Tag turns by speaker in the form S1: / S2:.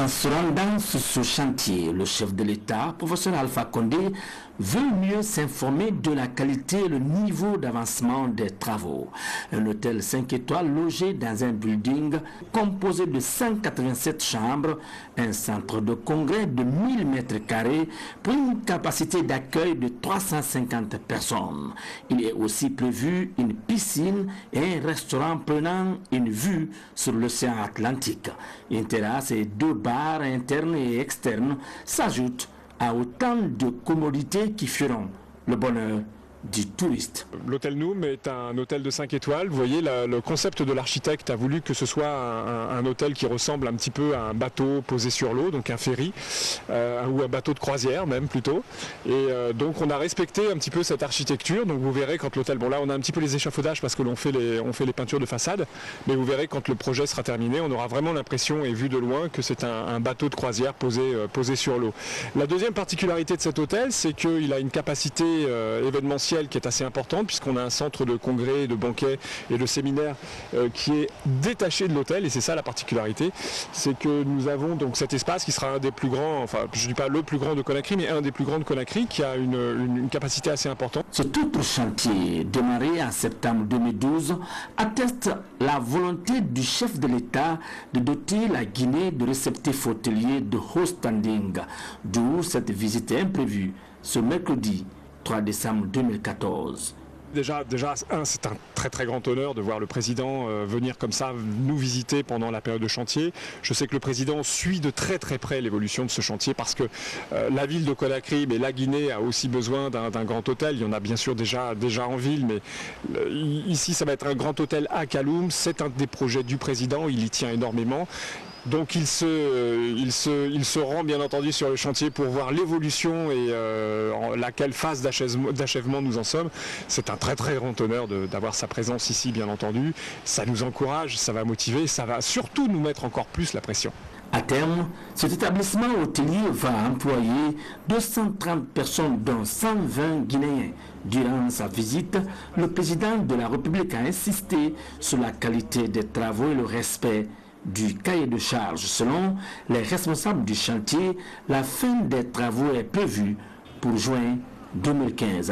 S1: En se rendant sur ce chantier, le chef de l'État, professeur Alpha Condé, veut mieux s'informer de la qualité et le niveau d'avancement des travaux. Un hôtel 5 étoiles logé dans un building composé de 187 chambres, un centre de congrès de 1000 m² pour une capacité d'accueil de 350 personnes. Il est aussi prévu une piscine et un restaurant prenant une vue sur l'océan Atlantique. Une terrasse et 2 bars internes et externes s'ajoutent à autant de commodités qui feront le bonheur du touriste.
S2: L'hôtel Noum est un hôtel de 5 étoiles. Vous voyez, le concept de l'architecte a voulu que ce soit un hôtel qui ressemble un petit peu à un bateau posé sur l'eau, donc un ferry, ou un bateau de croisière même plutôt. Et donc on a respecté un petit peu cette architecture. Donc vous verrez quand l'hôtel, bon là on a un petit peu les échafaudages parce que on fait les peintures de façade, mais vous verrez quand le projet sera terminé, on aura vraiment l'impression et vu de loin que c'est un bateau de croisière posé sur l'eau. La deuxième particularité de cet hôtel, c'est qu'il a une capacité événementielle qui est assez importante puisqu'on a un centre de congrès, de banquets et de séminaires qui est détaché de l'hôtel, et c'est ça la particularité, c'est que nous avons donc cet espace qui sera un des plus grands, enfin je ne dis pas le plus grand de Conakry, mais un des plus grands de Conakry qui a une capacité assez importante.
S1: Ce tout chantier, démarré en septembre 2012, atteste la volonté du chef de l'État de doter la Guinée de réceptifs hôteliers de haut standing, d'où cette visite imprévue ce mercredi 3 décembre 2014.
S2: Déjà, c'est un très très grand honneur de voir le président venir comme ça nous visiter pendant la période de chantier. Je sais que le président suit de très très près l'évolution de ce chantier parce que la ville de Conakry, mais la Guinée a aussi besoin d'un grand hôtel. Il y en a bien sûr déjà en ville, mais ici ça va être un grand hôtel à Kaloum. C'est un des projets du président, il y tient énormément. Donc il se rend bien entendu sur le chantier pour voir l'évolution et en laquelle phase d'achèvement nous en sommes. C'est un très très grand honneur d'avoir sa présence ici bien entendu. Ça nous encourage, ça va motiver, ça va surtout nous mettre encore plus la pression.
S1: À terme, cet établissement hôtelier va employer 230 personnes dont 120 Guinéens. Durant sa visite, le président de la République a insisté sur la qualité des travaux et le respect du cahier de charge. Selon les responsables du chantier, la fin des travaux est prévue pour juin 2015.